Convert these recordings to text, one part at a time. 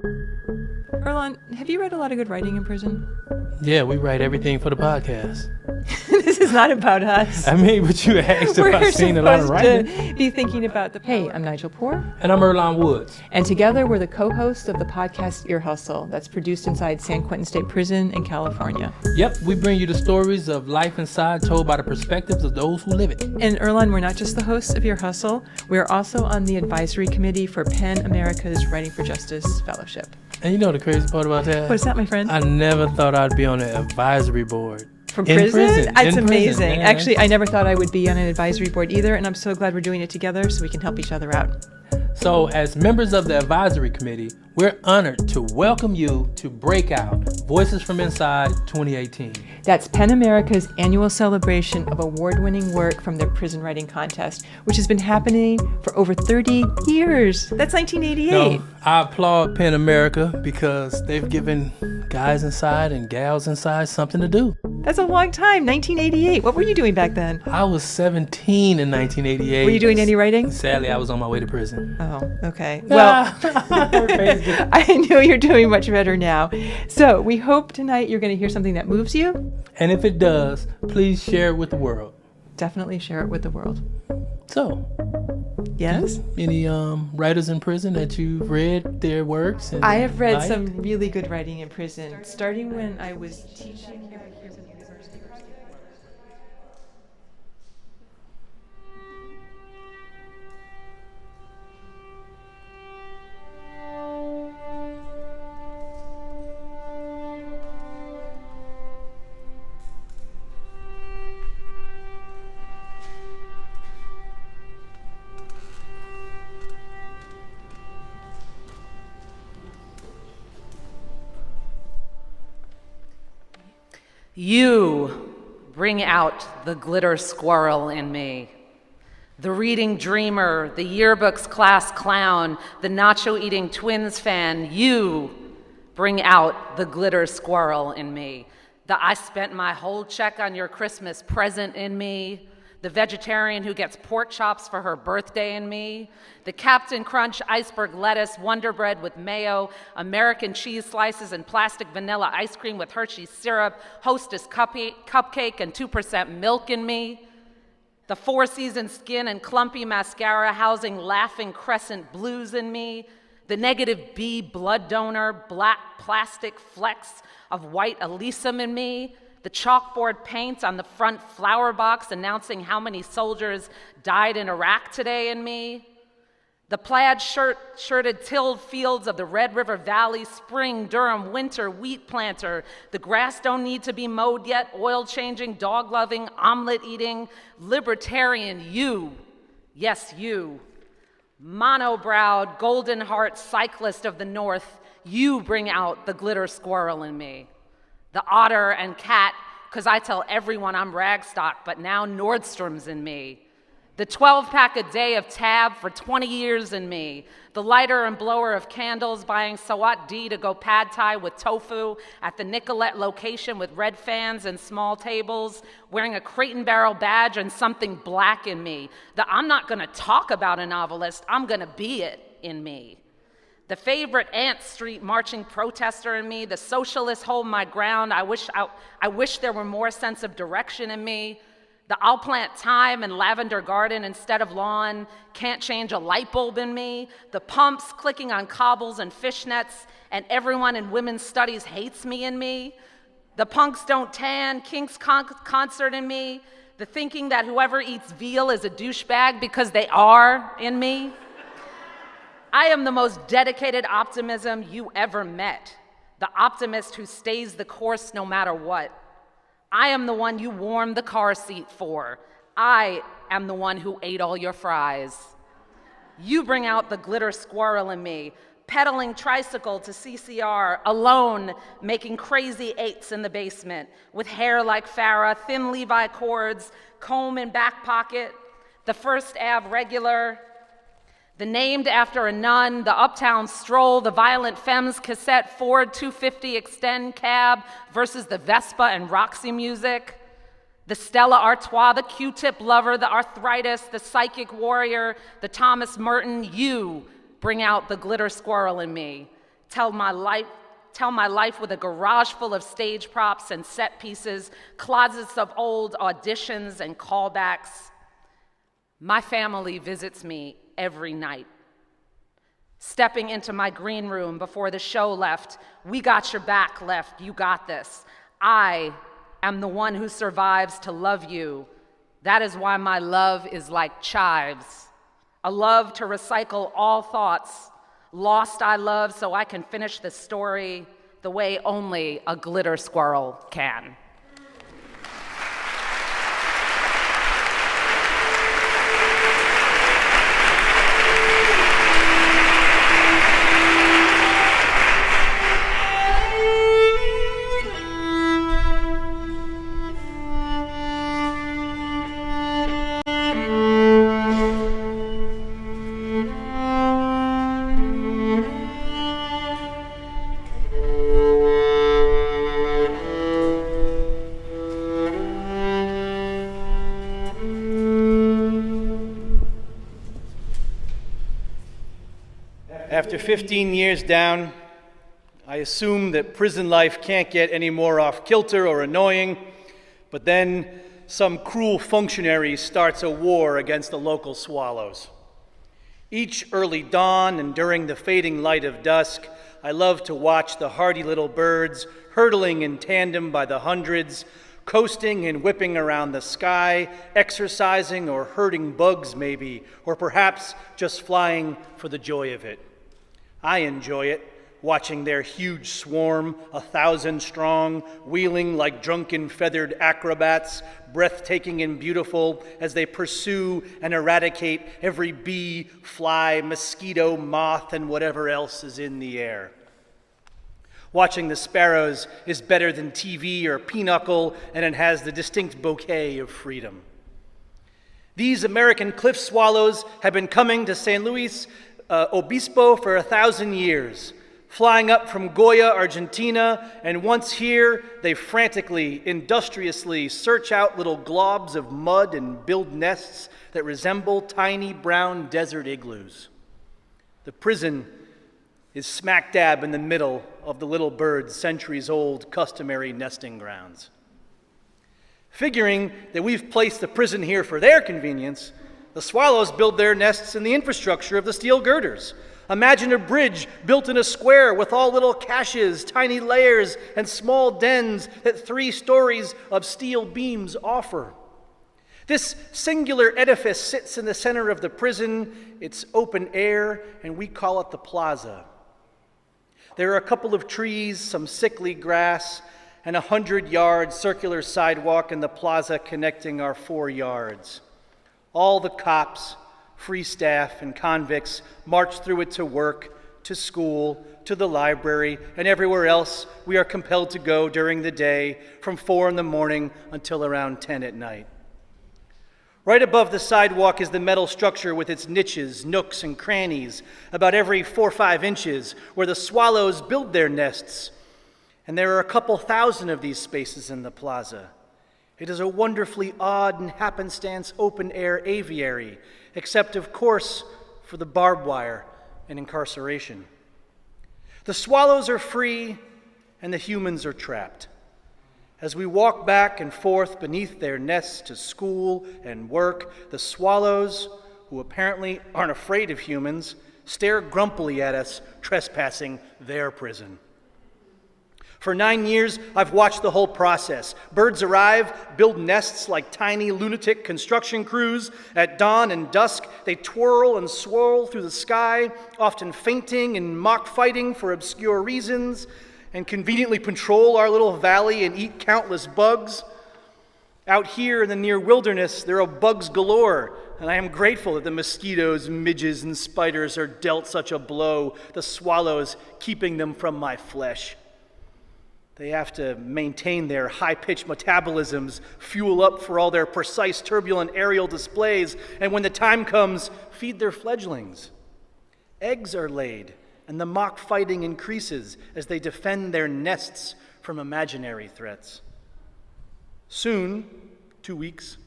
Earlonne, have you read a lot of good writing in prison? Yeah, we write everything for the podcast. This is not about us. I mean, but you asked if I've seen a lot of writing. We're supposed to be thinking about the... Hey, I'm Nigel Poor. And I'm Earlonne Woods. And together we're the co-hosts of the podcast Ear Hustle that's produced inside San Quentin State Prison in California. Yep, we bring you the stories of life inside told by the perspectives of those who live it. And Earlonne, we're not just the hosts of Ear Hustle. We're also on the advisory committee for PEN America's Writing for Justice Fellowship. And you know the crazy part about that? What is that, my friend? I never thought I'd be on the advisory board. For prison? It's amazing. Prison, Actually, I never thought I would be on an advisory board either, and I'm so glad we're doing it together so we can help each other out. So, as members of the advisory committee, we're honored to welcome you to Breakout, Voices from Inside 2018. That's PEN America's annual celebration of award-winning work from their prison writing contest, which has been happening for over 30 years. That's 1988. No, I applaud PEN America because they've given guys inside and gals inside something to do. That's a long time, 1988. What were you doing back then? I was 17 in 1988. Were you doing any writing? Sadly, I was on my way to prison. Oh, okay. Well, I know you're doing much better now. So we hope tonight you're going to hear something that moves you. And if it does, please share it with the world. Definitely share it with the world. So, yes? Any writers in prison that you've read their works? And I have read liked? some really good writing in prison, starting when I was teaching here at University. You bring out the glitter squirrel in me. The reading dreamer, the yearbook's class clown, the nacho-eating twins fan, you bring out the glitter squirrel in me. The I spent my whole check on your Christmas present in me. The vegetarian who gets pork chops for her birthday in me. The Captain Crunch iceberg lettuce, Wonder Bread with mayo, American cheese slices and plastic vanilla ice cream with Hershey's syrup, Hostess cupcake and 2% milk in me. The Four Seasons skin and clumpy mascara housing laughing crescent blues in me. The negative B blood donor, black plastic flecks of white Elysium in me. The chalkboard paint on the front flower box announcing how many soldiers died in Iraq today in me. The plaid shirted tilled fields of the Red River Valley, spring, Durham, winter, wheat planter. The grass don't need to be mowed yet, oil-changing, dog-loving, omelet-eating, libertarian you. Yes, you. Mono-browed, golden heart cyclist of the North, you bring out the glitter squirrel in me. The otter and cat, because I tell everyone I'm Ragstock, but now Nordstrom's in me. The 12-pack a day of Tab for 20 years in me. The lighter and blower of candles, buying Sawat D to go pad thai with tofu at the Nicolette location with red fans and small tables, wearing a Crate and Barrel badge and something black in me. The I'm not going to talk about a novelist, I'm going to be it in me. The favorite Ant Street marching protester in me, the socialist hold my ground, I wish there were more sense of direction in me. The I'll plant thyme and lavender garden instead of lawn, can't change a light bulb in me. The pumps clicking on cobbles and fishnets, and everyone in women's studies hates me in me. The punks don't tan, Kinks concert in me. The thinking that whoever eats veal is a douchebag because they are in me. I am the most dedicated optimism you ever met, the optimist who stays the course no matter what. I am the one you warmed the car seat for. I am the one who ate all your fries. You bring out the glitter squirrel in me, pedaling tricycle to CCR, alone, making crazy eights in the basement, with hair like Farrah, thin Levi cords, comb in back pocket, the First Ave regular, the named after a nun, the Uptown Stroll, the Violent Femmes cassette Ford 250 Extend cab versus the Vespa and Roxy music, the Stella Artois, the Q-tip lover, the arthritis, the psychic warrior, the Thomas Merton. You bring out the glitter squirrel in me. tell my life with a garage full of stage props and set pieces, closets of old auditions and callbacks. My family visits me every night. Stepping into my green room before the show left, "We got your back," left, "You got this. I am the one who survives to love you. That is why my love is like chives. A love to recycle all thoughts. Lost I love so I can finish the story the way only a glitter squirrel can." After 15 years down, I assume that prison life can't get any more off-kilter or annoying, but then some cruel functionary starts a war against the local swallows. Each early dawn and during the fading light of dusk, I love to watch the hardy little birds hurtling in tandem by the hundreds, coasting and whipping around the sky, exercising or herding bugs maybe, or perhaps just flying for the joy of it. I enjoy it, watching their huge swarm, 1,000 strong, wheeling like drunken feathered acrobats, breathtaking and beautiful as they pursue and eradicate every bee, fly, mosquito, moth, and whatever else is in the air. Watching the sparrows is better than TV or pinochle, and it has the distinct bouquet of freedom. These American cliff swallows have been coming to San Luis Obispo for 1,000 years, flying up from Goya, Argentina, and once here, they frantically, industriously search out little globs of mud and build nests that resemble tiny brown desert igloos. The prison is smack dab in the middle of the little birds' centuries-old customary nesting grounds. Figuring that we've placed the prison here for their convenience, the swallows build their nests in the infrastructure of the steel girders. Imagine a bridge built in a square with all little caches, tiny layers, and small dens that 3 stories of steel beams offer. This singular edifice sits in the center of the prison. It's open air, and we call it the plaza. There are a couple of trees, some sickly grass, and a 100-yard circular sidewalk in the plaza connecting our 4 yards. All the cops, free staff, and convicts march through it to work, to school, to the library, and everywhere else we are compelled to go during the day from 4 in the morning until around 10 at night. Right above the sidewalk is the metal structure with its niches, nooks, and crannies, about every 4 or 5 inches, where the swallows build their nests. And there are a couple thousand of these spaces in the plaza. It is a wonderfully odd and happenstance open-air aviary, except, of course, for the barbed wire and incarceration. The swallows are free, and the humans are trapped. As we walk back and forth beneath their nests to school and work, the swallows, who apparently aren't afraid of humans, stare grumpily at us trespassing their prison. For 9 years, I've watched the whole process. Birds arrive, build nests like tiny lunatic construction crews. At dawn and dusk, they twirl and swirl through the sky, often fainting and mock fighting for obscure reasons, and conveniently patrol our little valley and eat countless bugs. Out here in the near wilderness, there are bugs galore, and I am grateful that the mosquitoes, midges, and spiders are dealt such a blow, the swallows keeping them from my flesh. They have to maintain their high-pitched metabolisms, fuel up for all their precise, turbulent aerial displays, and when the time comes, feed their fledglings. Eggs are laid, and the mock fighting increases as they defend their nests from imaginary threats. Soon, 2 weeks,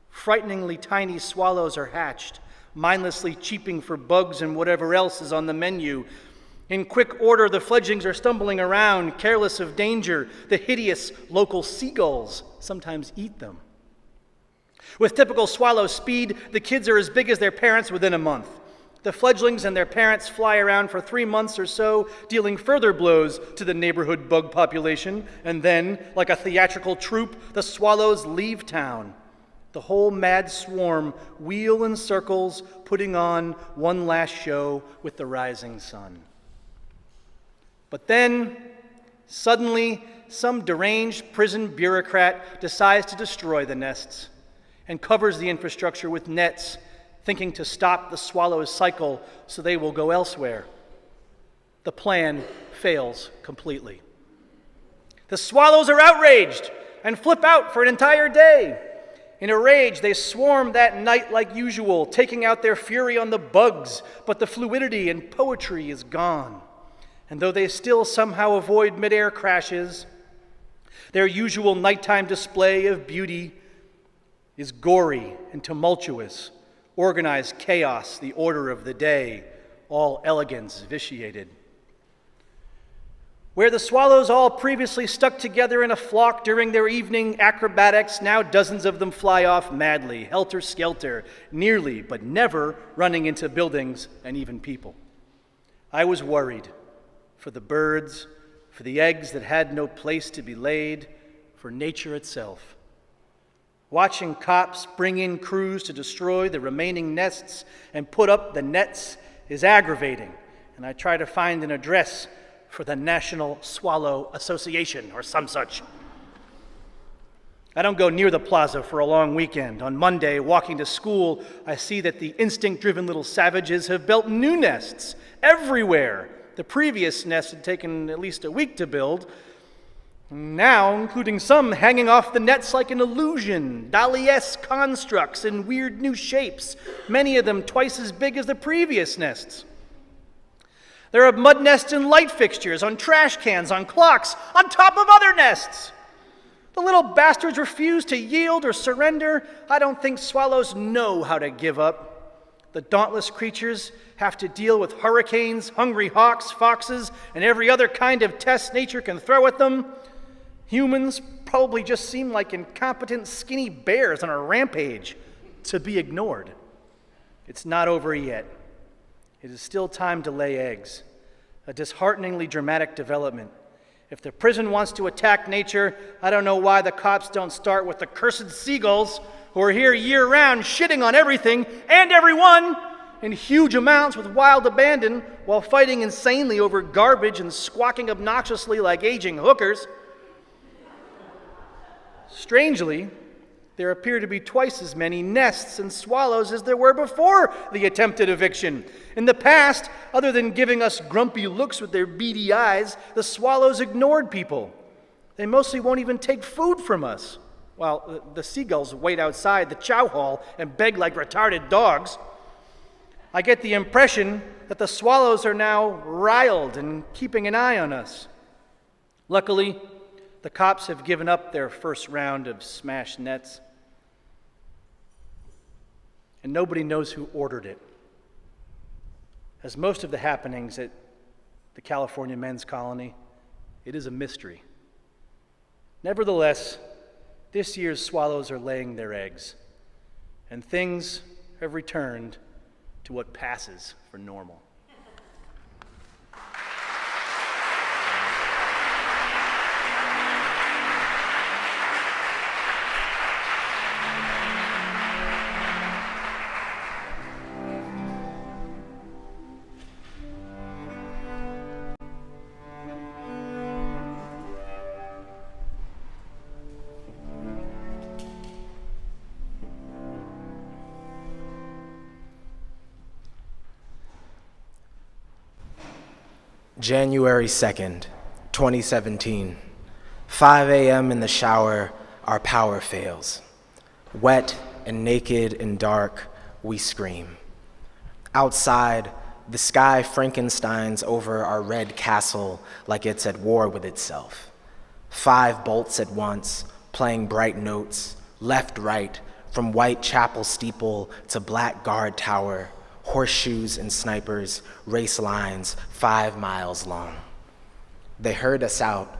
frighteningly tiny swallows are hatched, mindlessly cheeping for bugs and whatever else is on the menu. In quick order, the fledglings are stumbling around, careless of danger. The hideous local seagulls sometimes eat them. With typical swallow speed, the kids are as big as their parents within a month. The fledglings and their parents fly around for 3 months or so, dealing further blows to the neighborhood bug population, and then, like a theatrical troupe, the swallows leave town. The whole mad swarm wheel in circles, putting on one last show with the rising sun. But then, suddenly, some deranged prison bureaucrat decides to destroy the nests and covers the infrastructure with nets, thinking to stop the swallows' cycle so they will go elsewhere. The plan fails completely. The swallows are outraged and flip out for an entire day. In a rage, they swarm that night like usual, taking out their fury on the bugs, but the fluidity and poetry is gone. And though they still somehow avoid mid-air crashes, their usual nighttime display of beauty is gory and tumultuous, organized chaos, the order of the day, all elegance vitiated. Where the swallows all previously stuck together in a flock during their evening acrobatics, now dozens of them fly off madly, helter-skelter, nearly but never running into buildings and even people. I was worried for the birds, for the eggs that had no place to be laid, for nature itself. Watching cops bring in crews to destroy the remaining nests and put up the nets is aggravating, and I try to find an address for the National Swallow Association or some such. I don't go near the plaza for a long weekend. On Monday, walking to school, I see that the instinct-driven little savages have built new nests everywhere. The previous nest had taken at least a week to build, now including some hanging off the nets like an illusion, Dali-esque constructs in weird new shapes, many of them twice as big as the previous nests. There are mud nests and light fixtures, on trash cans, on clocks, on top of other nests. The little bastards refuse to yield or surrender. I don't think swallows know how to give up. The dauntless creatures have to deal with hurricanes, hungry hawks, foxes, and every other kind of test nature can throw at them. Humans probably just seem like incompetent, skinny bears on a rampage to be ignored. It's not over yet. It is still time to lay eggs. A dishearteningly dramatic development. If the prison wants to attack nature, I don't know why the cops don't start with the cursed seagulls who are here year-round shitting on everything and everyone in huge amounts with wild abandon while fighting insanely over garbage and squawking obnoxiously like aging hookers. Strangely, there appear to be twice as many nests and swallows as there were before the attempted eviction. In the past, other than giving us grumpy looks with their beady eyes, the swallows ignored people. They mostly won't even take food from us. While the seagulls wait outside the chow hall and beg like retarded dogs. I get the impression that the swallows are now riled and keeping an eye on us. Luckily, the cops have given up their first round of smashed nets. And nobody knows who ordered it. As most of the happenings at the California Men's Colony, it is a mystery. Nevertheless, this year's swallows are laying their eggs, and things have returned to what passes for normal. January 2nd, 2017. 5 a.m. in the shower, our power fails. Wet and naked and dark, we scream. Outside, the sky Frankensteins over our red castle like it's at war with itself. 5 bolts at once, playing bright notes, left, right, from white chapel steeple to black guard tower, horseshoes and snipers, race lines 5 miles long. They herd us out,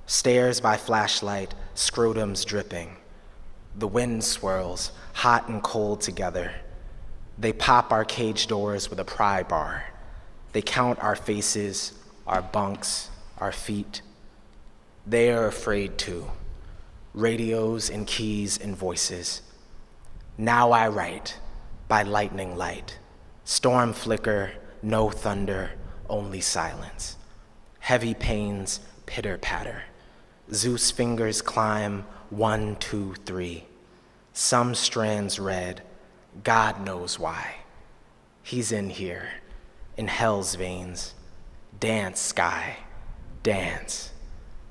stairs by flashlight, scrotums dripping. The wind swirls, hot and cold together. They pop our cage doors with a pry bar. They count our faces, our bunks, our feet. They are afraid too. Radios and keys and voices. Now I write, by lightning light. Storm flicker, no thunder, only silence. Heavy pains, pitter patter. Zeus fingers climb 1, 2, 3. Some strands red, God knows why. He's in here, in hell's veins. Dance, sky, dance.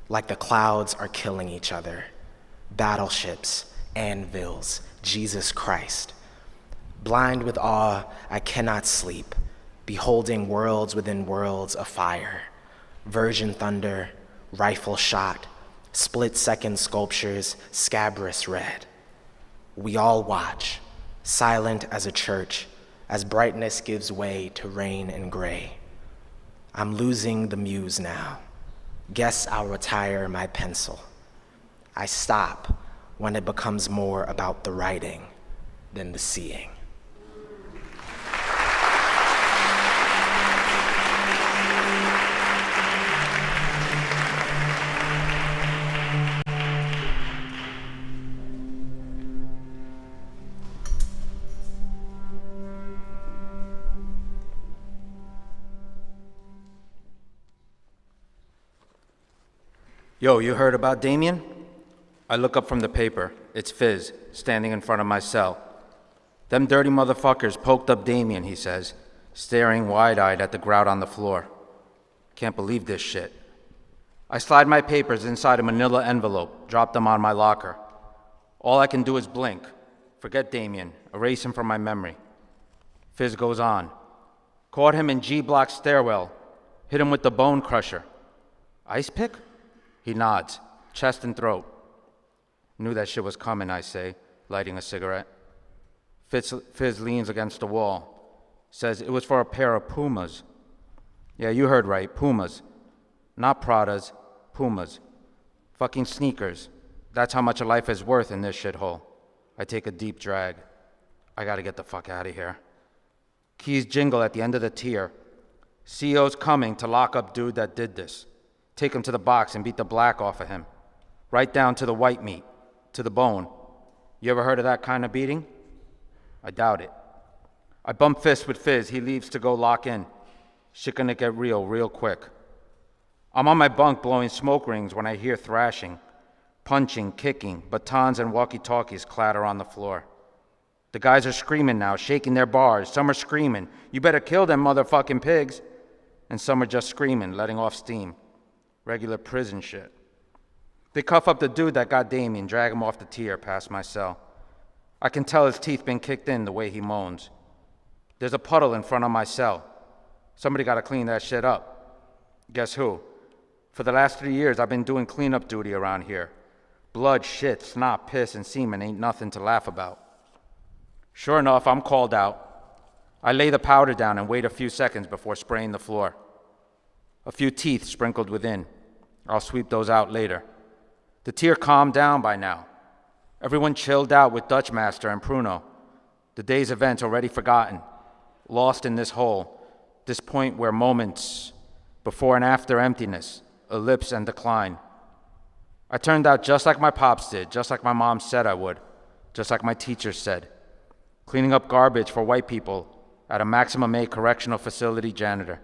Like the clouds are killing each other. Battleships, anvils, Jesus Christ. Blind with awe, I cannot sleep, beholding worlds within worlds afire. Virgin thunder, rifle shot, split-second sculptures, scabrous red. We all watch, silent as a church, as brightness gives way to rain and gray. I'm losing the muse now. Guess I'll retire my pencil. I stop when it becomes more about the writing than the seeing. Yo, you heard about Damien? I look up from the paper. It's Fizz, standing in front of my cell. Them dirty motherfuckers poked up Damien, he says, staring wide-eyed at the grout on the floor. Can't believe this shit. I slide my papers inside a manila envelope, drop them on my locker. All I can do is blink. Forget Damien, erase him from my memory. Fizz goes on. Caught him in G Block stairwell. Hit him with the bone crusher. Ice pick? He nods, chest and throat. Knew that shit was coming, I say, lighting a cigarette. Fizz leans against the wall, says it was for a pair of Pumas. Yeah, you heard right, Pumas. Not Pradas, Pumas. Fucking sneakers. That's how much a life is worth in this shithole. I take a deep drag. I gotta get the fuck out of here. Keys jingle at the end of the tier. CO's coming to lock up dude that did this. Take him to the box and beat the black off of him. Right down to the white meat, to the bone. You ever heard of that kind of beating? I doubt it. I bump fists with Fizz. He leaves to go lock in. Shit gonna get real quick. I'm on my bunk blowing smoke rings when I hear thrashing, punching, kicking, batons and walkie-talkies clatter on the floor. The guys are screaming now, shaking their bars. Some are screaming, "You better kill them motherfucking pigs." And some are just screaming, letting off steam. Regular prison shit. They cuff up the dude that got Damien, drag him off the tier past my cell. I can tell his teeth been kicked in the way he moans. There's a puddle in front of my cell. Somebody gotta clean that shit up. Guess who? For the last 3 years, I've been doing cleanup duty around here. Blood, shit, snot, piss, and semen ain't nothing to laugh about. Sure enough, I'm called out. I lay the powder down and wait a few seconds before spraying the floor. A few teeth sprinkled within. I'll sweep those out later. The tier calmed down by now. Everyone chilled out with Dutch Master and Pruno. The day's events already forgotten. Lost in this hole. This point where moments, before and after emptiness, ellipse and decline. I turned out just like my pops did, just like my mom said I would, just like my teachers said. Cleaning up garbage for white people at a maximum A correctional facility janitor.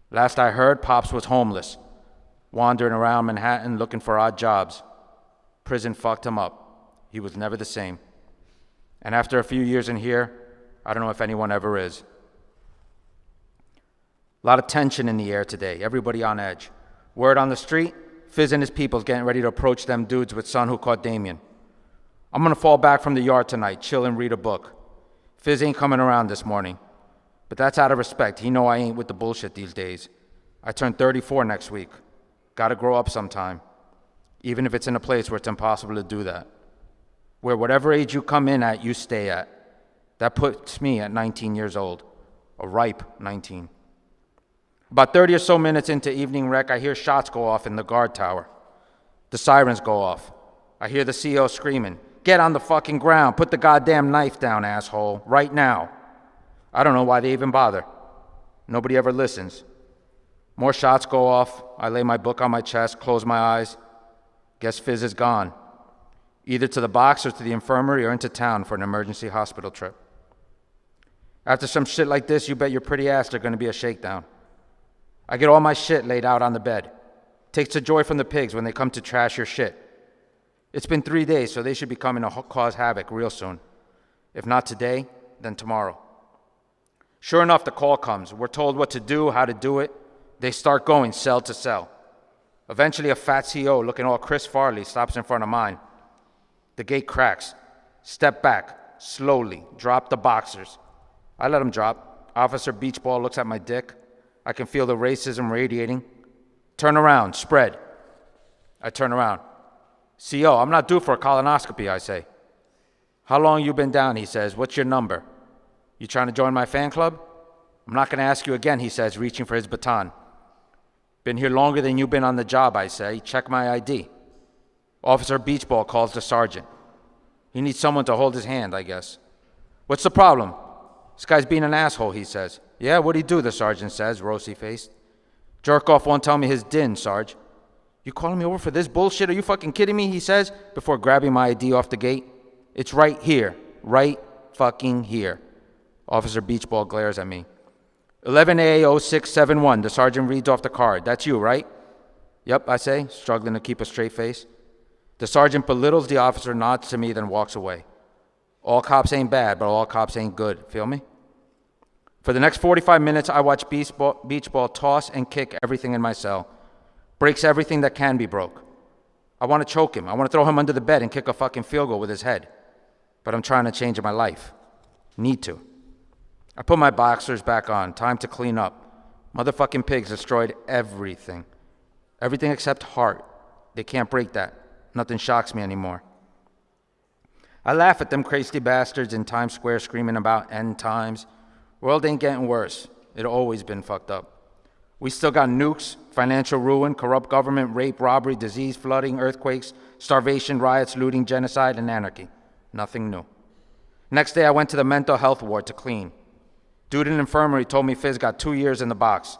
Last I heard, Pops was homeless, wandering around Manhattan looking for odd jobs. Prison fucked him up. He was never the same. And after a few years in here, I don't know if anyone ever is. A lot of tension in the air today, everybody on edge. Word on the street, Fizz and his people's getting ready to approach them dudes with son who caught Damien. I'm gonna fall back from the yard tonight, chill and read a book. Fizz ain't coming around this morning. But that's out of respect. He know I ain't with the bullshit these days. I turn 34 next week. Gotta grow up sometime. Even if it's in a place where it's impossible to do that. Where whatever age you come in at, you stay at. That puts me at 19 years old, a ripe 19. About 30 or so minutes into evening rec, I hear shots go off in the guard tower. The sirens go off. I hear the CO screaming, "Get on the fucking ground, put the goddamn knife down, asshole, right now." I don't know why they even bother. Nobody ever listens. More shots go off. I lay my book on my chest, close my eyes. Guess Fizz is gone. Either to the box or to the infirmary or into town for an emergency hospital trip. After some shit like this, you bet your pretty ass there's gonna be a shakedown. I get all my shit laid out on the bed. Takes the joy from the pigs when they come to trash your shit. It's been 3 days, so they should be coming to cause havoc real soon. If not today, then tomorrow. Sure enough, the call comes. We're told what to do, how to do it. They start going cell to cell. Eventually, a fat CO looking all Chris Farley stops in front of mine. The gate cracks. Step back, slowly, drop the boxers. I let him drop. Officer Beachball looks at my dick. I can feel the racism radiating. Turn around, spread. I turn around. CO, I'm not due for a colonoscopy, I say. How long you been down, he says. What's your number? You trying to join my fan club? I'm not going to ask you again, he says, reaching for his baton. Been here longer than you've been on the job, I say. Check my ID. Officer Beachball calls the sergeant. He needs someone to hold his hand, I guess. What's the problem? This guy's being an asshole, he says. Yeah, what'd he do, the sergeant says, rosy-faced. Jerk off won't tell me his din, Sarge. You calling me over for this bullshit? Are you fucking kidding me, he says, before grabbing my ID off the gate. It's right here. Right fucking here. Officer Beachball glares at me. 11A0671, the sergeant reads off the card. That's you, right? Yep, I say, struggling to keep a straight face. The sergeant belittles the officer, nods to me, then walks away. All cops ain't bad, but all cops ain't good. Feel me? For the next 45 minutes, I watch Beachball toss and kick everything in my cell. Breaks everything that can be broke. I want to choke him. I want to throw him under the bed and kick a fucking field goal with his head. But I'm trying to change my life. Need to. I put my boxers back on. Time to clean up. Motherfucking pigs destroyed everything. Everything except heart. They can't break that. Nothing shocks me anymore. I laugh at them crazy bastards in Times Square screaming about end times. World ain't getting worse. It always been fucked up. We still got nukes, financial ruin, corrupt government, rape, robbery, disease, flooding, earthquakes, starvation, riots, looting, genocide, and anarchy. Nothing new. Next day, I went to the mental health ward to clean. Dude in the infirmary told me Fizz got 2 years in the box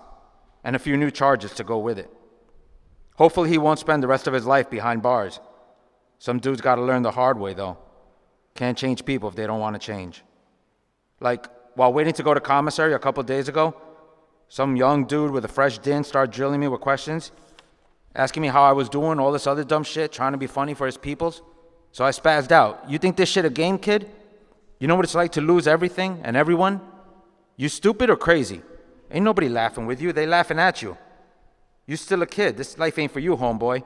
and a few new charges to go with it. Hopefully he won't spend the rest of his life behind bars. Some dudes gotta learn the hard way, though. Can't change people if they don't want to change. Like, while waiting to go to commissary a couple days ago, some young dude with a fresh din started drilling me with questions, asking me how I was doing, all this other dumb shit, trying to be funny for his peoples. So I spazzed out. You think this shit a game, kid? You know what it's like to lose everything and everyone? You stupid or crazy? Ain't nobody laughing with you. They laughing at you. You still a kid. This life ain't for you, homeboy.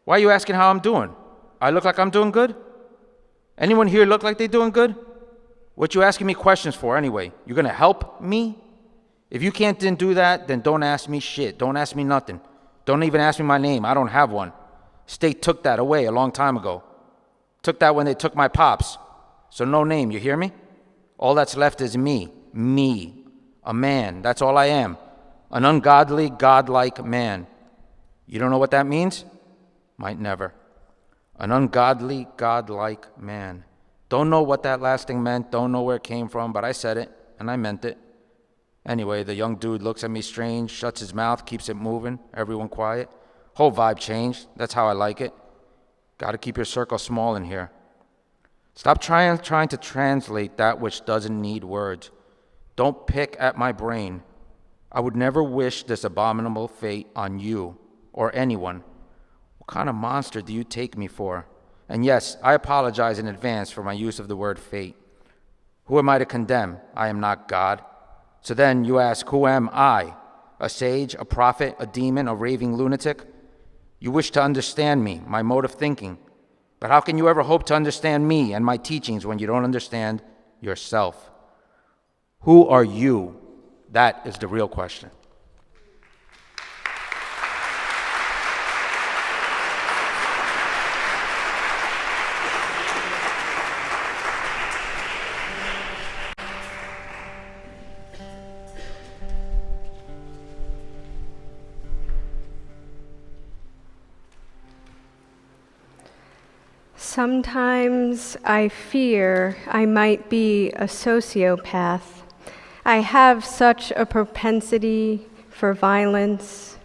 Why are you asking how I'm doing? I look like I'm doing good? Anyone here look like they doing good? What you asking me questions for anyway? You gonna help me? If you can't then do that, then don't ask me shit. Don't ask me nothing. Don't even ask me my name. I don't have one. State took that away a long time ago. Took that when they took my pops. So no name, you hear me? All that's left is me. Me. A man. That's all I am. An ungodly, godlike man. You don't know what that means? Might never. An ungodly, godlike man. Don't know what that last thing meant, don't know where it came from, but I said it, and I meant it. Anyway, the young dude looks at me strange, shuts his mouth, keeps it moving, everyone quiet. Whole vibe changed, that's how I like it. Gotta keep your circle small in here. Stop trying to translate that which doesn't need words. Don't pick at my brain. I would never wish this abominable fate on you or anyone. What kind of monster do you take me for? And yes, I apologize in advance for my use of the word fate. Who am I to condemn? I am not God. So then you ask, who am I? A sage, a prophet, a demon, a raving lunatic? You wish to understand me, my mode of thinking. But how can you ever hope to understand me and my teachings when you don't understand yourself? Who are you? That is the real question. Sometimes I fear I might be a sociopath. I have such a propensity for violence,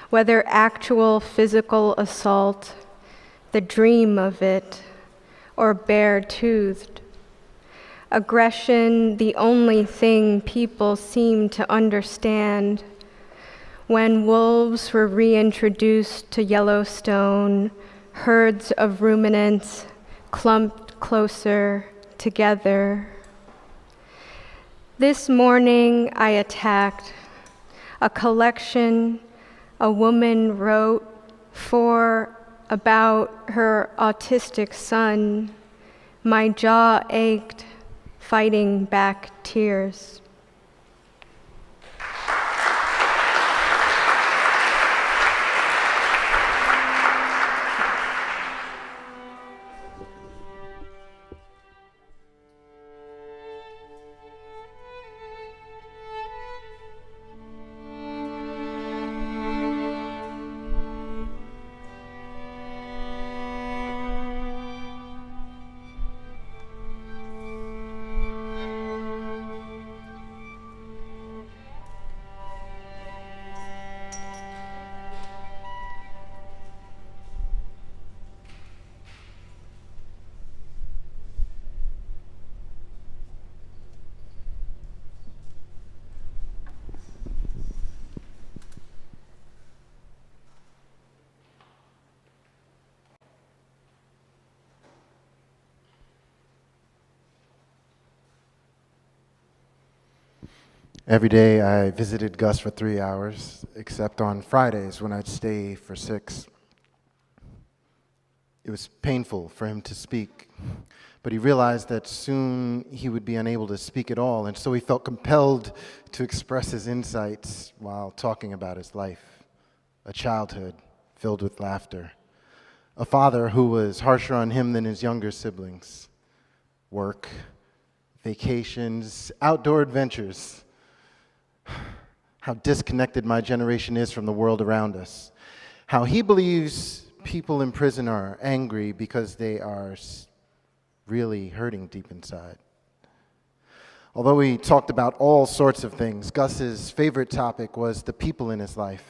whether actual physical assault, the dream of it, or bare-toothed. Aggression, the only thing people seem to understand. When wolves were reintroduced to Yellowstone, herds of ruminants clumped closer together. This morning I attacked a collection a woman wrote about her autistic son. My jaw ached, fighting back tears. Every day I visited Gus for 3 hours, except on Fridays when I'd stay for 6. It was painful for him to speak, but he realized that soon he would be unable to speak at all, and so he felt compelled to express his insights while talking about his life, a childhood filled with laughter, a father who was harsher on him than his younger siblings, work, vacations, outdoor adventures. How disconnected my generation is from the world around us. How he believes people in prison are angry because they are really hurting deep inside. Although we talked about all sorts of things, Gus's favorite topic was the people in his life.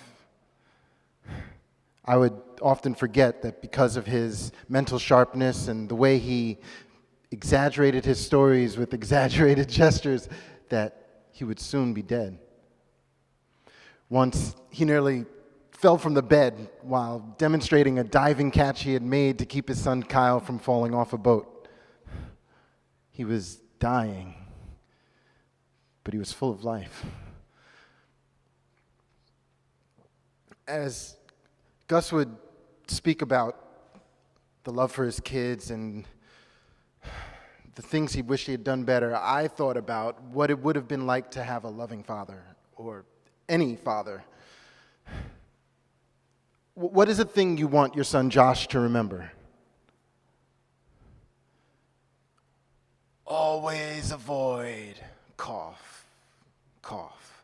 I would often forget that because of his mental sharpness and the way he exaggerated his stories with exaggerated gestures, that he would soon be dead. Once, he nearly fell from the bed while demonstrating a diving catch he had made to keep his son Kyle from falling off a boat. He was dying, but he was full of life. As Gus would speak about the love for his kids and the things he wished he had done better, I thought about what it would have been like to have a loving father, or any father. What is the thing you want your son Josh to remember? Always avoid, cough, cough,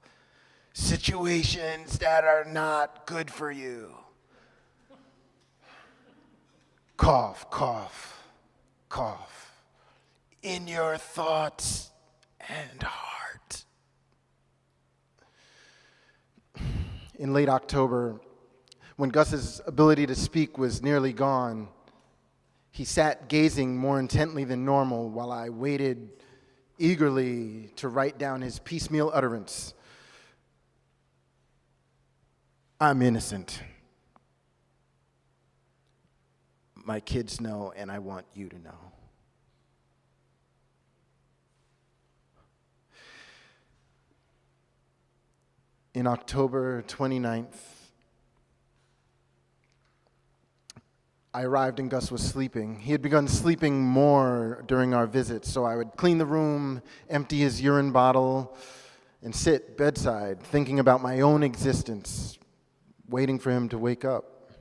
situations that are not good for you. Cough, cough, cough. In your thoughts and heart. In late October, when Gus's ability to speak was nearly gone, he sat gazing more intently than normal while I waited eagerly to write down his piecemeal utterance. I'm innocent. My kids know, and I want you to know. In October 29th, I arrived and Gus was sleeping. He had begun sleeping more during our visits, so I would clean the room, empty his urine bottle, and sit bedside, thinking about my own existence, waiting for him to wake up.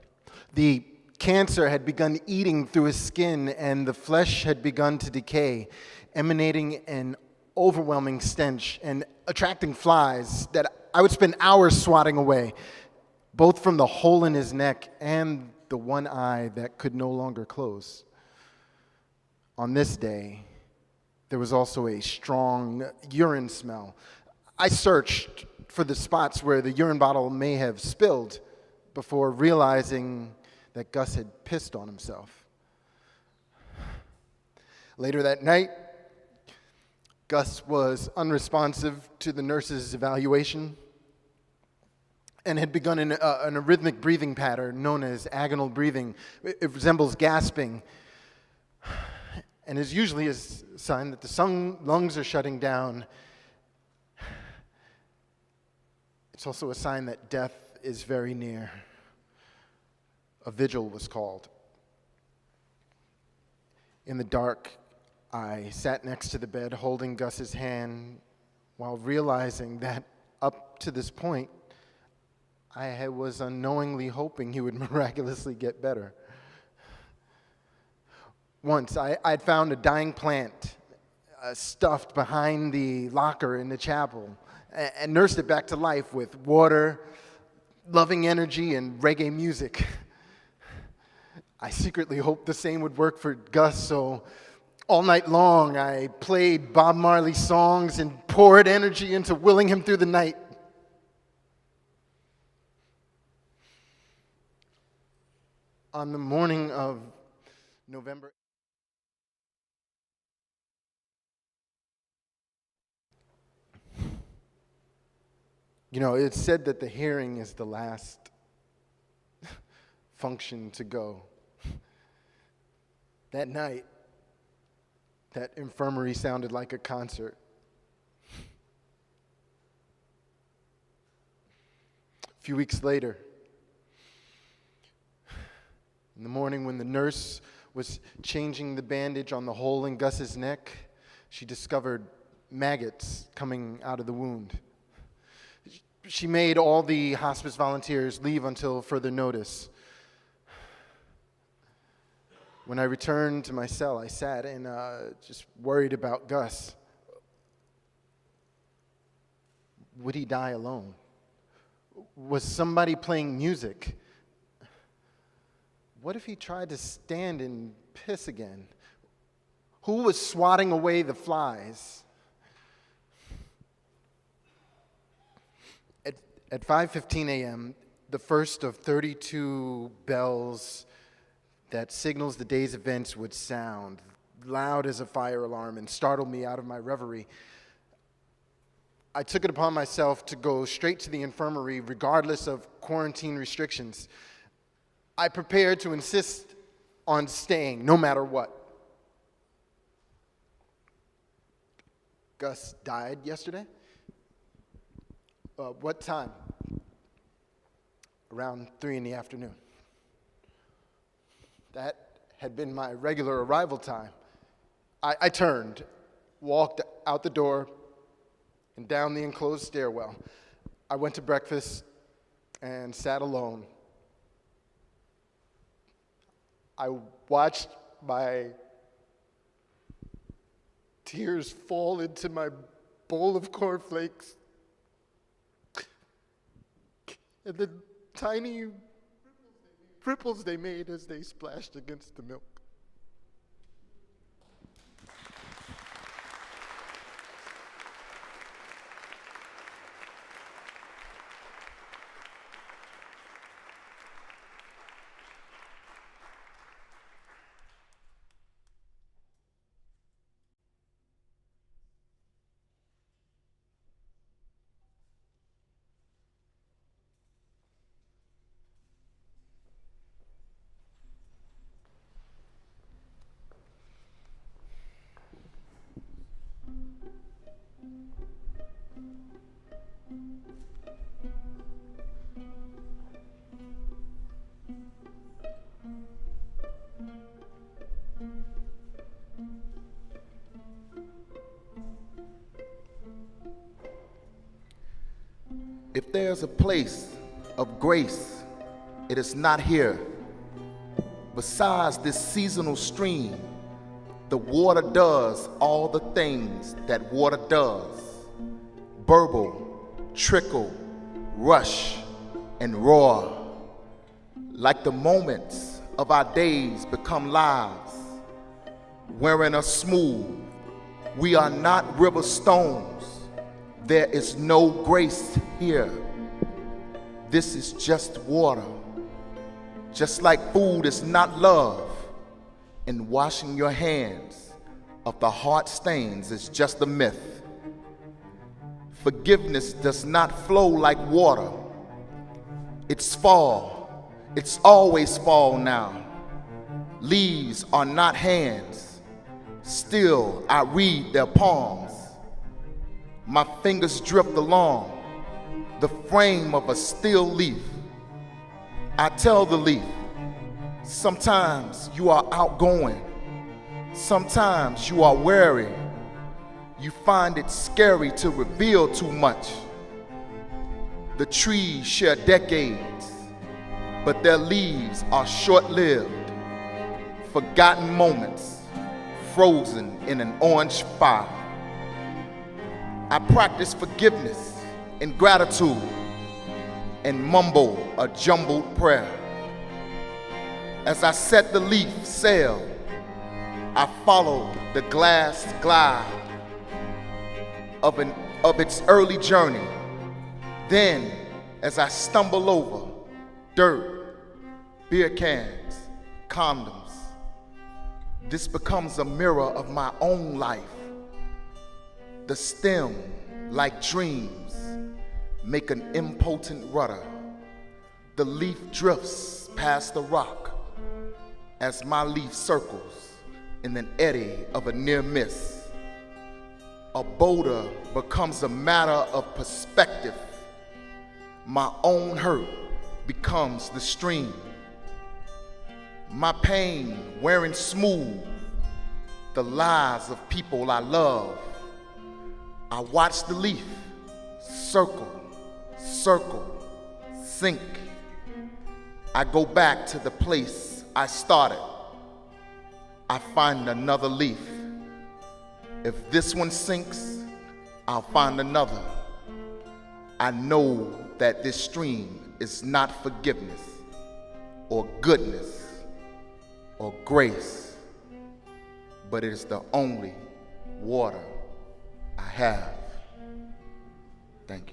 The cancer had begun eating through his skin, and the flesh had begun to decay, emanating an overwhelming stench and attracting flies that I would spend hours swatting away, both from the hole in his neck and the one eye that could no longer close. On this day, there was also a strong urine smell. I searched for the spots where the urine bottle may have spilled before realizing that Gus had pissed on himself. Later that night, Gus was unresponsive to the nurse's evaluation and had begun an arrhythmic breathing pattern known as agonal breathing. It resembles gasping and is usually a sign that the lungs are shutting down. It's also a sign that death is very near. A vigil was called. In the dark, I sat next to the bed holding Gus's hand while realizing that up to this point, I was unknowingly hoping he would miraculously get better. Once, I'd found a dying plant stuffed behind the locker in the chapel and nursed it back to life with water, loving energy, and reggae music. I secretly hoped the same would work for Gus, so all night long I played Bob Marley songs and poured energy into willing him through the night. On the morning of November, it's said that the hearing is the last function to go. That night, that infirmary sounded like a concert. A few weeks later, in the morning when the nurse was changing the bandage on the hole in Gus's neck, she discovered maggots coming out of the wound. She made all the hospice volunteers leave until further notice. When I returned to my cell, I sat and just worried about Gus. Would he die alone? Was somebody playing music? What if he tried to stand and piss again? Who was swatting away the flies? At 5:15 a.m., the first of 32 bells that signals the day's events would sound, loud as a fire alarm, and startled me out of my reverie. I took it upon myself to go straight to the infirmary, regardless of quarantine restrictions. I prepared to insist on staying, no matter what. Gus died yesterday? What time? Around 3 in the afternoon. That had been my regular arrival time. I turned, walked out the door, and down the enclosed stairwell. I went to breakfast and sat alone. I watched my tears fall into my bowl of cornflakes, and the tiny ripples they made as they splashed against the milk. If there's a place of grace, it is not here. Besides this seasonal stream, the water does all the things that water does. Burble, trickle, rush, and roar. Like the moments of our days become lives. wearing us smooth. We are not river stones. There is no grace here. This is just water. Just like food is not love, and washing your hands of the heart stains is just a myth. Forgiveness does not flow like water. It's fall. It's always fall now. Leaves are not hands. Still, I read their palms. My fingers drift along the frame of a still leaf. I tell the leaf, sometimes you are outgoing. Sometimes you are wary. You find it scary to reveal too much. The trees share decades, but their leaves are short-lived. Forgotten moments, frozen in an orange fire. I practice forgiveness and gratitude and mumble a jumbled prayer. As I set the leaf sail, I follow the glass glide of its early journey. Then, as I stumble over dirt, beer cans, condoms, this becomes a mirror of my own life. The stem, like dreams, make an impotent rudder. The leaf drifts past the rock as my leaf circles in an eddy of a near miss. A boulder becomes a matter of perspective. My own hurt becomes the stream. My pain wearing smooth the lives of people I love. I watch the leaf circle, circle, sink. I go back to the place I started. I find another leaf. If this one sinks, I'll find another. I know that this stream is not forgiveness or goodness or grace, but it is the only water I have. Thank you.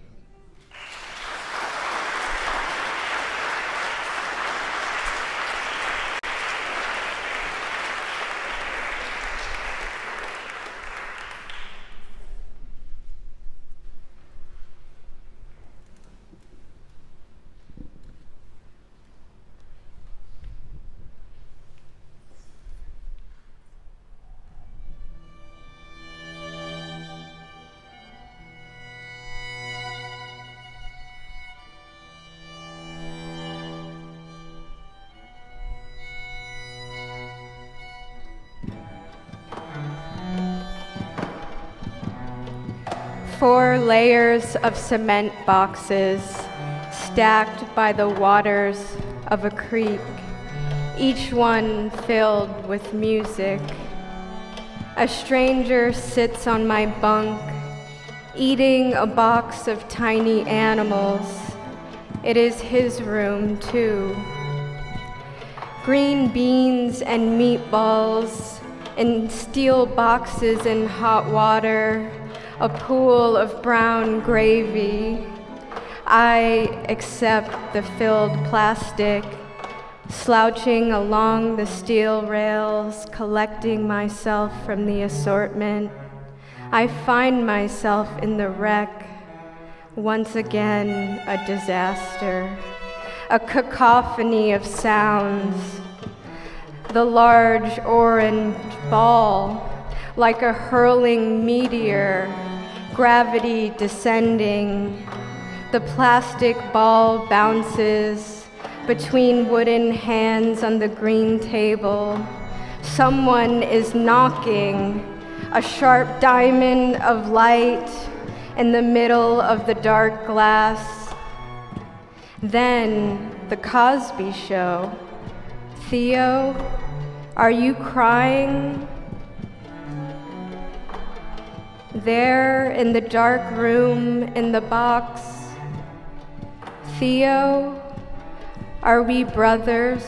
Four layers of cement boxes stacked by the waters of a creek, each one filled with music. A stranger sits on my bunk, eating a box of tiny animals. It is his room, too. Green beans and meatballs in steel boxes in hot water, a pool of brown gravy. I accept the filled plastic, slouching along the steel rails, collecting myself from the assortment. I find myself in the wreck, once again a disaster, a cacophony of sounds. The large orange ball, like a hurling meteor, gravity descending. The plastic ball bounces between wooden hands on the green table. Someone is knocking, a sharp diamond of light in the middle of the dark glass. Then the Cosby Show. Theo, are you crying? There in the dark room in the box. Theo, are we brothers?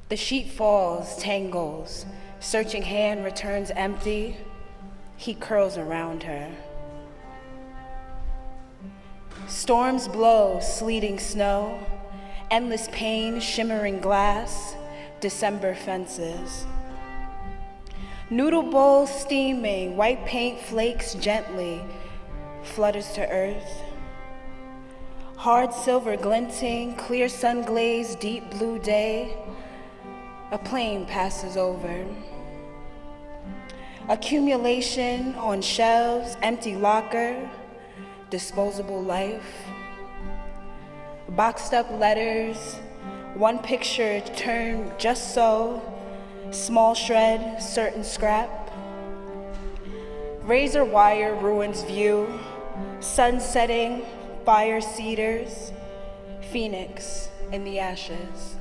The sheet falls, tangles, searching hand returns empty. He curls around her. Storms blow, sleeting snow, endless pain, shimmering glass, December fences. Noodle bowls steaming, white paint flakes gently, flutters to earth. Hard silver glinting, clear sun glazed, deep blue day. A plane passes over. Accumulation on shelves, empty locker, disposable life. Boxed up letters, one picture turned just so, small shred, certain scrap. Razor wire ruins view, sun setting, fire cedars, phoenix in the ashes.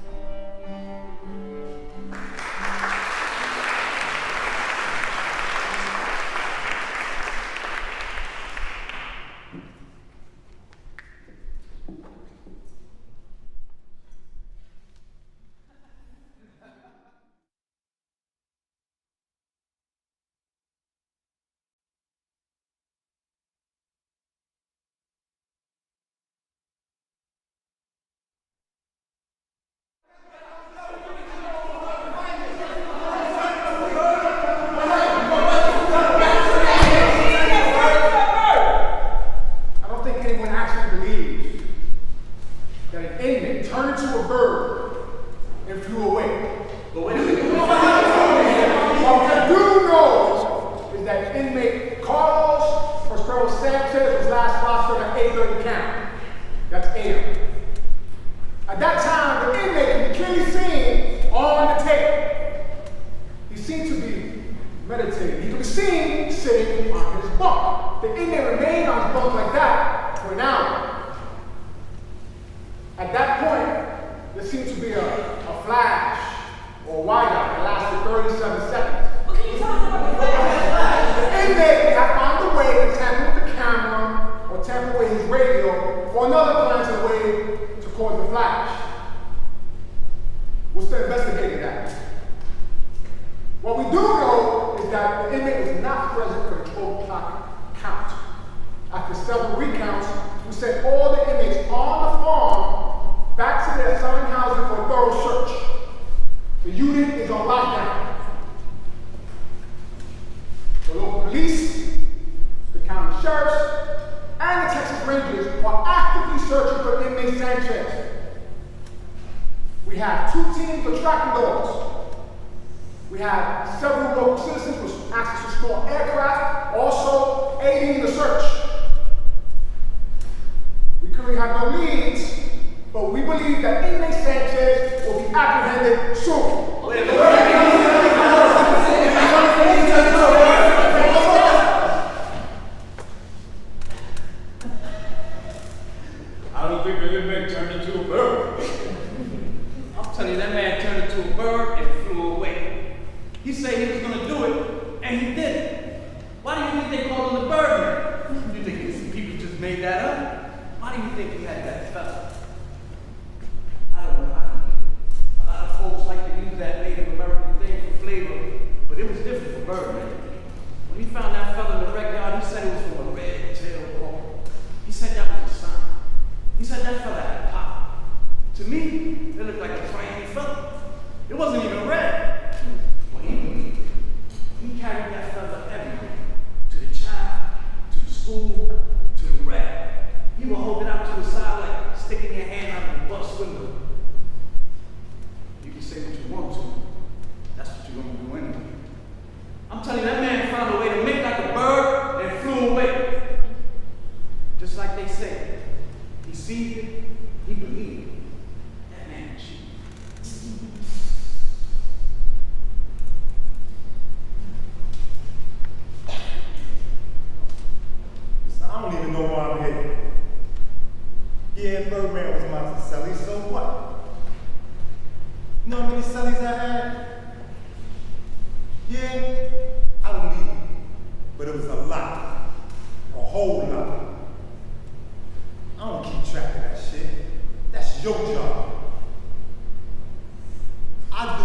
I do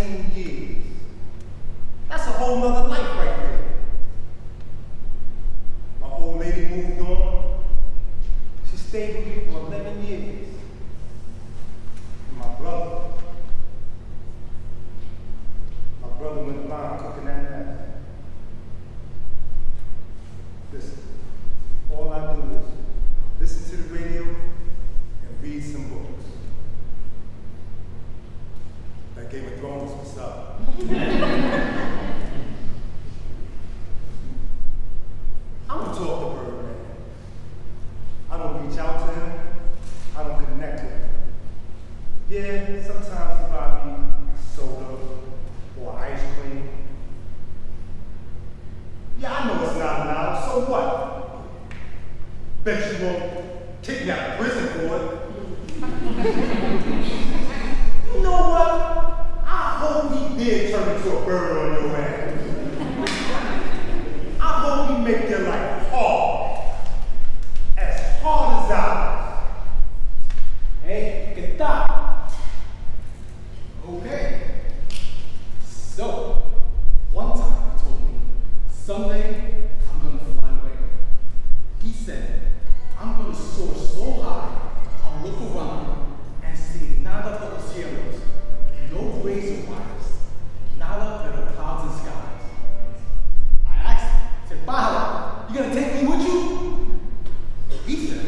17 years. That's a whole nother life right there. My old lady moved on. She stayed with me for 11 years. And my brother went blind cooking that mess. Listen, all I do is listen to the radio and read some books. That Game of Thrones was up. I don't talk to Birdman. I don't reach out to him. I don't connect with him. Yeah, sometimes he buy me soda or ice cream. Yeah, I know it's not allowed, so what? Bet you won't kick me out of prison for it. You know what? I hope he did turn into a bird on your ass. I hope he make your life hard. As hard as ours. Hey, get that. Okay. So, one time he told me, someday I'm gonna fly away. He said, I'm gonna soar so high, I'll look around and see nada but the cielos, no razor wires, nada but the clouds and skies. I asked him, I said, Pava, you gonna take me with you? He said,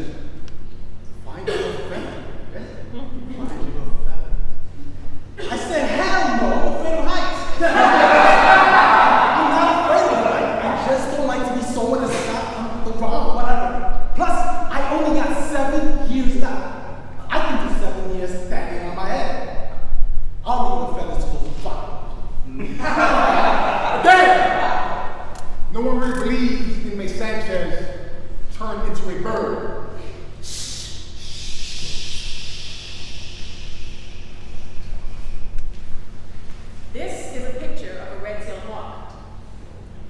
find you a feather. Find you a feather. I said, hell no, I'm afraid of heights. I'm not afraid of heights. I just don't like to be someone that's not on the ground, whatever. Plus, I only got 7 years left. I can do 7 years standing on my head. I'll leave the feathers to the fire. Then, no one really believes in May Sanchez turned into a bird. This is a picture of a red-tailed hawk.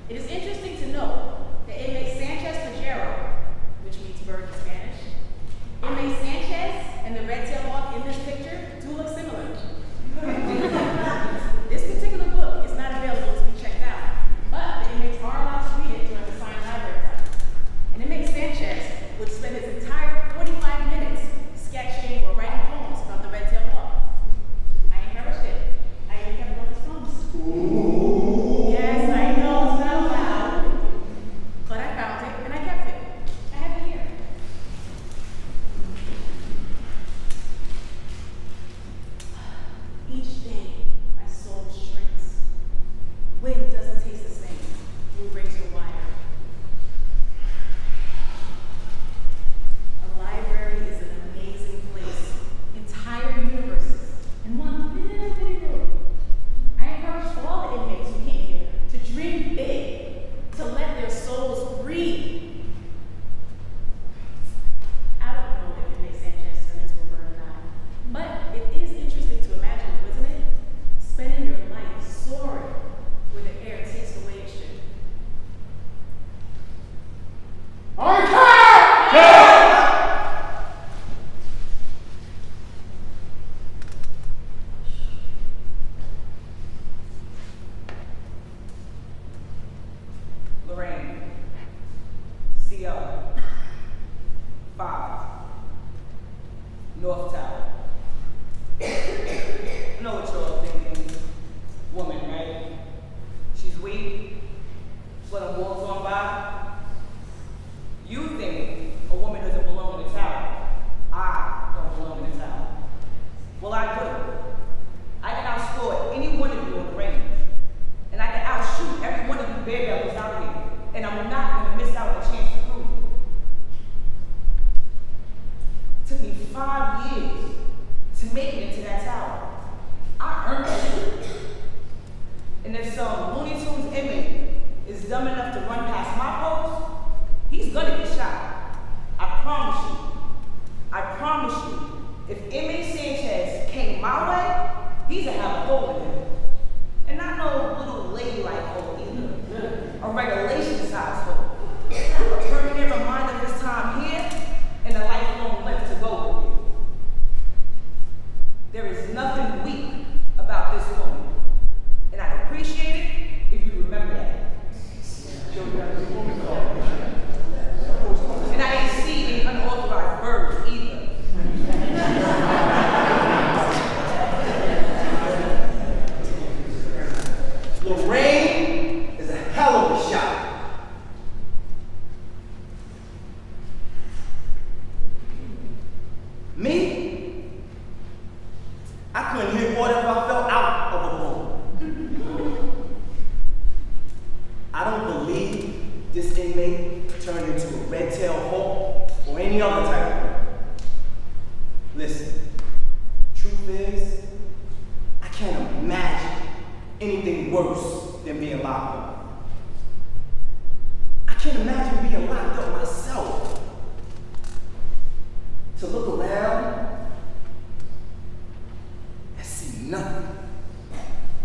It is interesting to note that inmate Sanchez Pajero, which means bird in Spanish, inmate Sanchez and the red-tailed hawk in this picture do look similar. This particular book is not available to be checked out, but the inmates are allowed to read it during the signed library time. And inmate Sanchez would spend his entire 45 minutes sketching or writing poems about the red-tailed hawk. I encouraged it. I even kept up his poems. Yes, I know it's not allowed, but I found it and I kept it. I have it here. Each day, my soul shrinks. Wind doesn't taste the same through razor wire. A library is an amazing place. Entire universes in one little bitty room. I encourage all the inmates who came here to dream big, to let their souls breathe. I don't know if inmate Sanchez turned into a bird or not, but it is interesting to imagine, wasn't it? Spending your life soaring where the air takes away it should. Lorraine, CO, 5, North Tower. I know what you're all thinking. Woman, right? She's weak. Let her walk on by. You think a woman doesn't belong in the tower. I don't belong in the tower. Well, I do. I can outscore any one of you on the range. And I can outshoot every one of you bear bellies out here. And I'm not going to miss out on a chance to prove it. Took me 5 years to make it into that tower. I earned it. And if some Looney Tunes inmate is dumb enough to run past my post, he's gonna get shot. I promise you. I promise you. If inmate Sanchez came my way, he's gonna have a hole in him. And not no little ladylike hole either. A regulation size hole. A permanent reminder of his time here and a lifelong left to go with you. There is nothing weak about this woman. couldn't hit water if I fell out of a boat. I don't believe this inmate turned into a red-tailed hawk or any other type of bird. Listen, truth is, I can't imagine anything worse than being locked up. I can't imagine being locked up myself. To look around and see nothing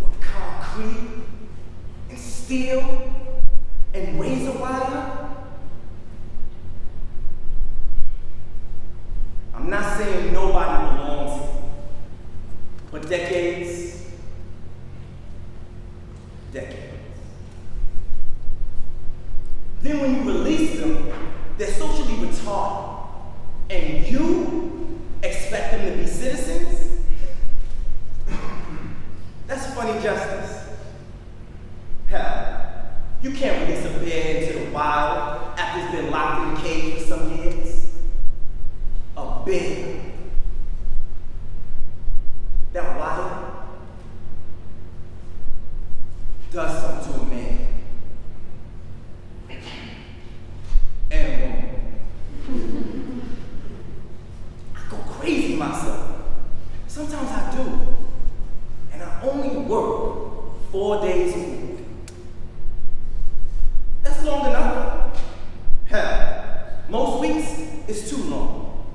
but concrete and steel and razor wire. I'm not saying nobody belongs here, but decades. Then when you release them, they're socially retarded. And you expect them to be citizens? That's funny justice. Hell, you can't release a bear into the wild after it's been locked in a cage for some years. A bear. That wild does something to a man. And a woman. I go crazy myself. Sometimes I do. And I only work 4 days a week. That's long enough. Hell, most weeks is too long.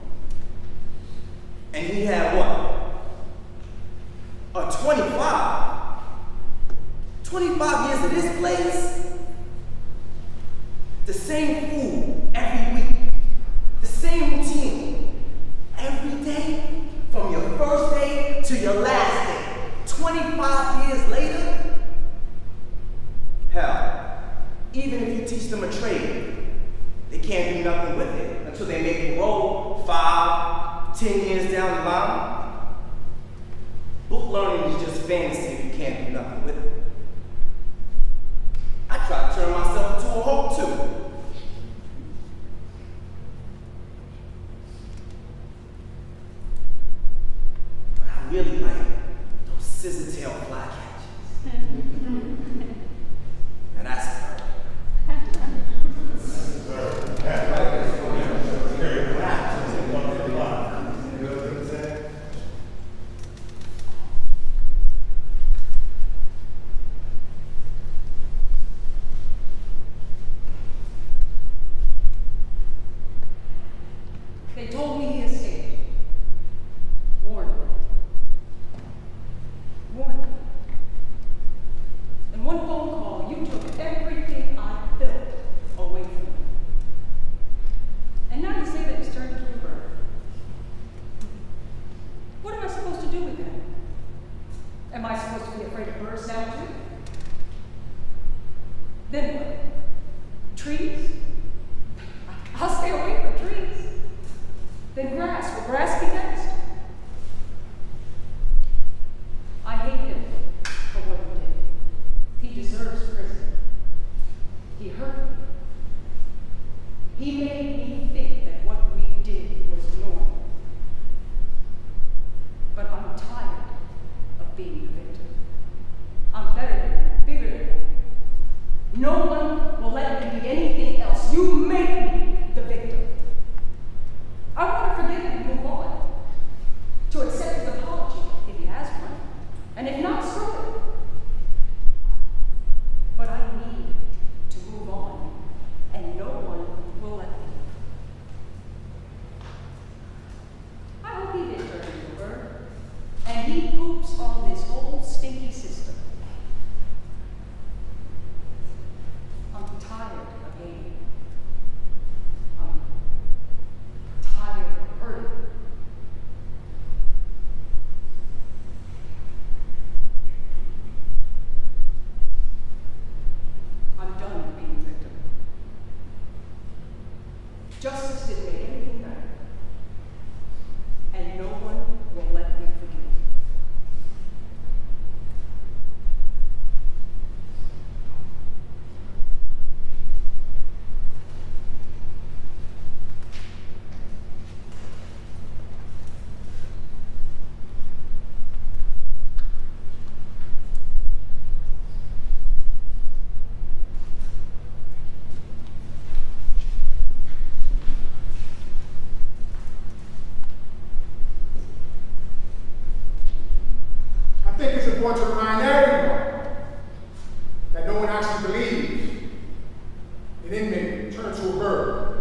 And he had what? A 25 years of this place. The same food every week. The same routine. Every day, from your first day to your last day. 25 years later? Hell, even if you teach them a trade, they can't do nothing with it until they make parole 5, 10 years down the line. Book learning is just fantasy if you can't do nothing with it. I tried to turn myself into a hawk too. But I really like those scissor-tail flycatchers. Now that's her. They told me he escaped. Warned me. Warned me. In one phone call, you took everything I built away from me. And now you say that he's turned into a bird. What am I supposed to do with that? Am I supposed to be afraid of birds now too? Then what? Trees? I'll stay away from trees. Then grass. Will grass be next? I hate him for what he did. He deserves prison. He hurt me. He made me think that what we did was normal. But I'm tired of being the victim. I'm better than that, bigger than that. No one will let me be anything else. You make me the victim. I want to forgive him and move on. To accept his apology, if he has one. And if not, screw it. But I need to move on. And no one will let me. I hope he did turn into a bird. And he poops on this whole stinky system. I'm tired of hating. it's important to remind everyone that no one actually believes an inmate turned to a bird.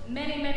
many